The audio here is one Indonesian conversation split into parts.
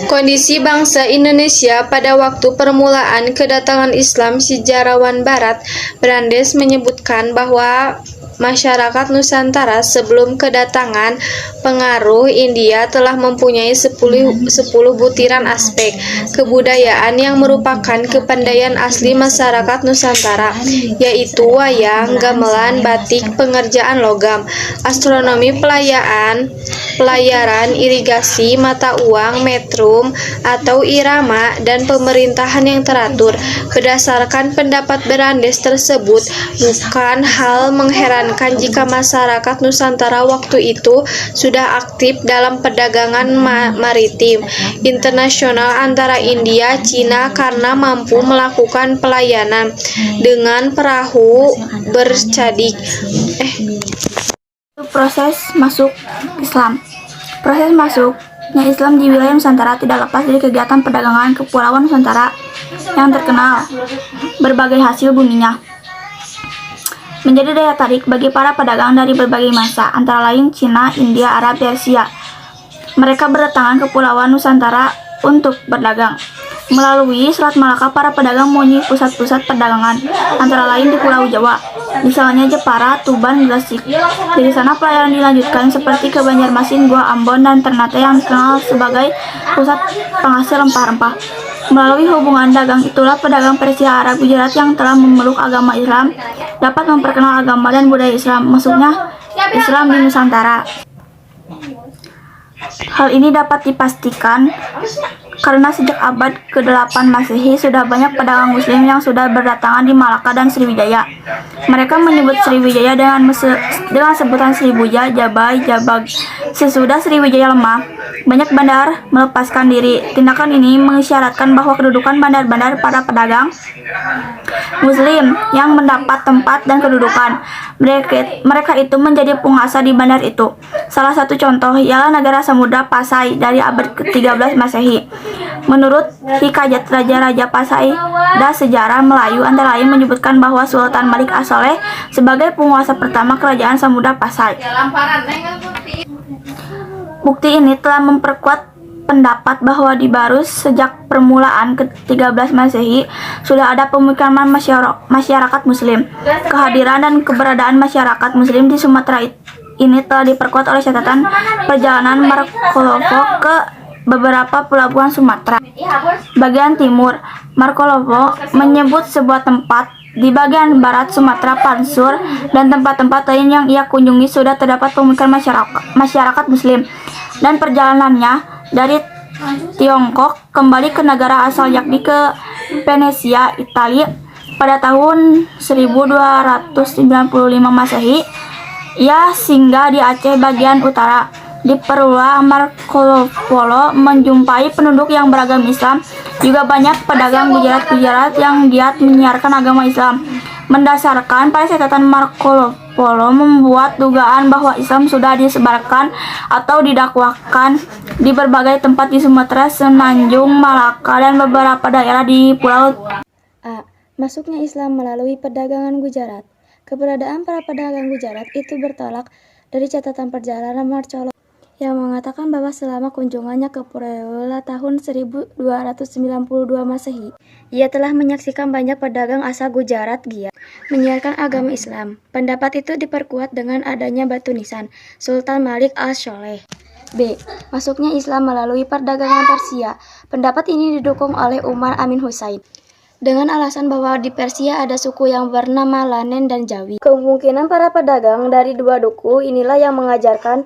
Kondisi bangsa Indonesia pada waktu permulaan kedatangan Islam. Sejarawan Barat Brandes menyebutkan bahwa masyarakat Nusantara sebelum kedatangan pengaruh India telah mempunyai 10 butiran aspek kebudayaan yang merupakan kepandaian asli masyarakat Nusantara, yaitu wayang, gamelan, batik, pengerjaan logam, astronomi, pelayaran, irigasi, mata uang, metrum atau irama, dan pemerintahan yang teratur. Berdasarkan pendapat Brandes tersebut, bukan hal mengherankan jika masyarakat Nusantara waktu itu sudah aktif dalam perdagangan maritim internasional antara India, Cina karena mampu melakukan pelayanan dengan perahu bercadik. Proses masuk Islam. Proses masuknya Islam di wilayah Nusantara tidak lepas dari kegiatan perdagangan kepulauan Nusantara yang terkenal berbagai hasil buminya. Menjadi daya tarik bagi para pedagang dari berbagai masa, antara lain Cina, India, Arab, Persia. Mereka berdatangan ke Kepulauan Nusantara untuk berdagang. Melalui Selat Malaka, para pedagang mempunyai pusat-pusat perdagangan, antara lain di Pulau Jawa, misalnya Jepara, Tuban, Gresik. Dari sana pelayaran dilanjutkan seperti ke Banjarmasin, Goa, Ambon, dan Ternate yang dikenal sebagai pusat penghasil rempah-rempah. Melalui hubungan dagang itulah pedagang Persia, Arab, Gujarat yang telah memeluk agama Islam dapat memperkenal agama dan budaya Islam, masuknya Islam di Nusantara. Hal ini dapat dipastikan karena sejak abad ke-8 Masehi sudah banyak pedagang muslim yang sudah berdatangan di Malaka dan Sriwijaya. Mereka menyebut Sriwijaya dengan sebutan Sribuja, Jabai, Jabag. Sesudah Sriwijaya lemah, banyak bandar melepaskan diri. Tindakan ini mengisyaratkan bahwa kedudukan bandar-bandar para pedagang muslim yang mendapat tempat dan kedudukan. Mereka itu menjadi penguasa di bandar itu. Salah satu contoh ialah negara Samudra Pasai dari abad ke-13 Masehi. Menurut hikayat Raja-Raja Pasai dan sejarah Melayu antara lain menyebutkan bahwa Sultan Malik As-Saleh sebagai penguasa pertama kerajaan Samudra Pasai. Bukti ini telah memperkuat pendapat bahwa di Barus sejak permulaan ke-13 Masehi sudah ada pemukiman masyarakat muslim. Kehadiran dan keberadaan masyarakat muslim di Sumatera ini telah diperkuat oleh catatan perjalanan Markolovo ke beberapa pelabuhan Sumatera. Bagian timur, Markolovo menyebut sebuah tempat di bagian barat Sumatera, Pansur, dan tempat-tempat lain yang ia kunjungi sudah terdapat pemukiman masyarakat muslim. Dan perjalanannya dari Tiongkok kembali ke negara asal yakni ke Venesia, Italia pada tahun 1295 Masehi. Ia singgah di Aceh bagian utara. Di Perua, Markolovo menjumpai penduduk yang beragama Islam, juga banyak pedagang Gujarat yang giat menyiarkan agama Islam. Mendasarkan pada catatan Markolovo membuat dugaan bahwa Islam sudah disebarkan atau didakwakan di berbagai tempat di Sumatera, Semenanjung, Malaka, dan beberapa daerah di Pulau A. Masuknya Islam melalui perdagangan Gujarat. Keberadaan para pedagang Gujarat itu bertolak dari catatan perjalanan Markolovo yang mengatakan bahwa selama kunjungannya ke Pureula tahun 1292 Masehi, ia telah menyaksikan banyak pedagang asal Gujarat giat menyiarkan agama Islam. Pendapat itu diperkuat dengan adanya batu nisan Sultan Malik As-Saleh. B. Masuknya Islam melalui perdagangan Persia. Pendapat ini didukung oleh Umar Amin Hussain dengan alasan bahwa di Persia ada suku yang bernama Lanen dan Jawi. Kemungkinan para pedagang dari dua suku inilah yang mengajarkan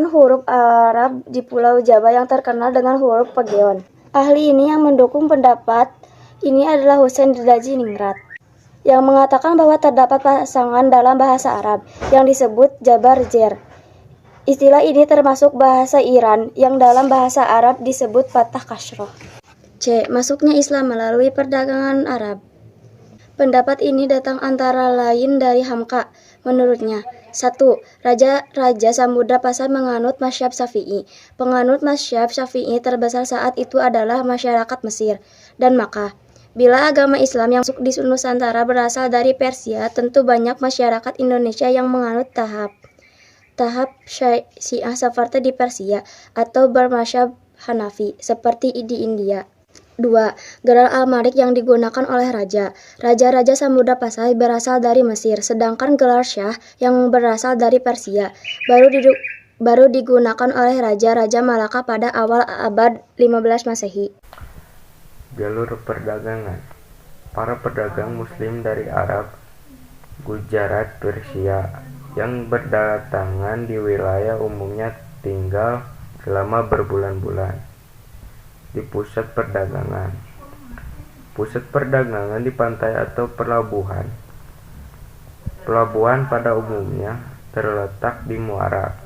huruf Arab di Pulau Jawa yang terkenal dengan huruf Pageon. Ahli ini yang mendukung pendapat ini adalah Husain Ridaji Ningrat, yang mengatakan bahwa terdapat pasangan dalam bahasa Arab yang disebut Jabar Jer. Istilah ini termasuk bahasa Iran yang dalam bahasa Arab disebut Fatah Kasroh. C. Masuknya Islam melalui perdagangan Arab. Pendapat ini datang antara lain dari Hamka. Menurutnya, 1. Raja Samudra Pasai menganut mazhab Syafi'i. Penganut mazhab Syafi'i terbesar saat itu adalah masyarakat Mesir dan Makkah. Bila agama Islam yang masuk di Nusantara berasal dari Persia, tentu banyak masyarakat Indonesia yang menganut tahap Syiah seperti di Persia atau bermasyhab Hanafi seperti di India. 2. Gelar Al-Malik yang digunakan oleh raja. Raja-raja Samudra Pasai berasal dari Mesir, sedangkan gelar Syah yang berasal dari Persia baru digunakan oleh Raja-Raja Malaka pada awal abad 15 Masehi. Jalur perdagangan. Para pedagang Muslim dari Arab, Gujarat, Persia yang berdatangan di wilayah umumnya tinggal selama berbulan-bulan di pusat perdagangan. Pusat perdagangan di pantai atau pelabuhan. Pelabuhan pada umumnya terletak di muara.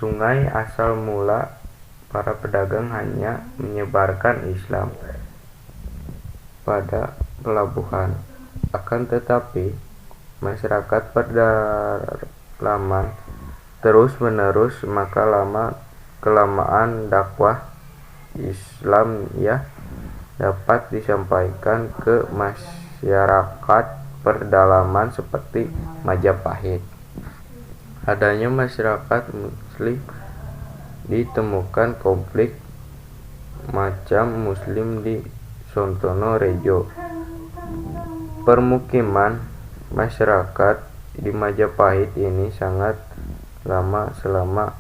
Sungai asal mula para pedagang hanya menyebarkan Islam pada pelabuhan. Akan tetapi, masyarakat pedalaman terus-menerus maka kelamaan dakwah Islam dapat disampaikan ke masyarakat pedalaman seperti Majapahit. Adanya masyarakat Muslim ditemukan konflik macam Muslim di Sontono Rejo. Permukiman masyarakat di Majapahit ini sangat lama, selama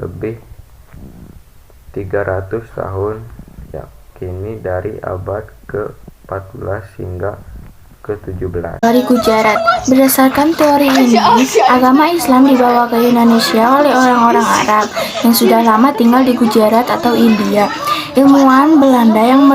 lebih 300 tahun, yakni dari abad ke-14 hingga ke-17. Dari Gujarat. Berdasarkan teori ini, agama Islam dibawa ke Indonesia oleh orang-orang Arab yang sudah lama tinggal di Gujarat atau India. Ilmuwan Belanda yang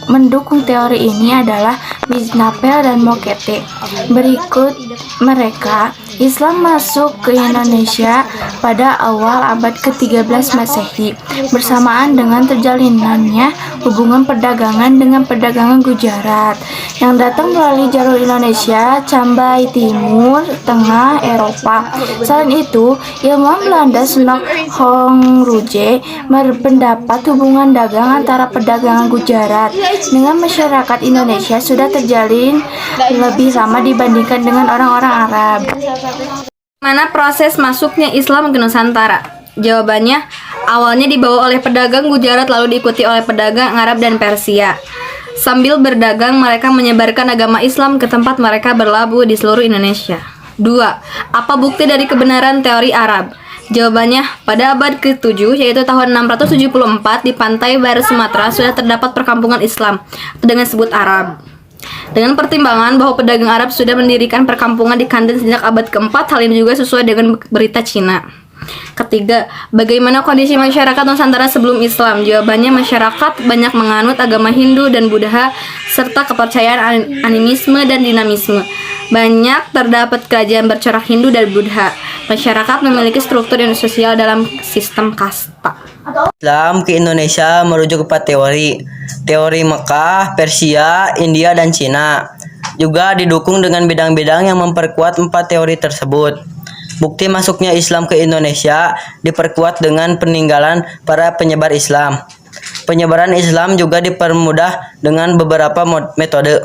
mendukung teori ini adalah Bisnapel dan Mokete. Berikut mereka, Islam masuk ke Indonesia pada awal abad ke-13 Masehi, bersamaan dengan terjalinannya hubungan perdagangan dengan perdagangan Gujarat yang datang melalui jalur Indonesia, Cambai, Timur, Tengah, Eropa. Selain itu, ilmuwan Belanda Snok Hongruje berpendapat hubungan dagang antara perdagangan Gujarat dengan masyarakat Indonesia sudah terjalin lebih lama dibandingkan dengan orang-orang Arab. Mana proses masuknya Islam ke Nusantara? Jawabannya, awalnya dibawa oleh pedagang Gujarat lalu diikuti oleh pedagang Arab dan Persia. Sambil berdagang, mereka menyebarkan agama Islam ke tempat mereka berlabuh di seluruh Indonesia. 2. Apa bukti dari kebenaran teori Arab? Jawabannya, pada abad ke-7, yaitu tahun 674, di pantai barat Sumatera sudah terdapat perkampungan Islam dengan sebut Arab. Dengan pertimbangan bahwa pedagang Arab sudah mendirikan perkampungan di Kandan sejak abad ke-4, hal ini juga sesuai dengan berita Cina. Ketiga, bagaimana kondisi masyarakat Nusantara sebelum Islam? Jawabannya, masyarakat banyak menganut agama Hindu dan Buddha serta kepercayaan animisme dan dinamisme. Banyak terdapat kerajaan bercorak Hindu dan Buddha. Masyarakat memiliki struktur yang sosial dalam sistem kasta. Islam ke Indonesia merujuk kepada teori Mekah, Persia, India, dan Cina. Juga didukung dengan bidang-bidang yang memperkuat 4 teori tersebut. Bukti masuknya Islam ke Indonesia diperkuat dengan peninggalan para penyebar Islam. Penyebaran Islam juga dipermudah dengan beberapa metode.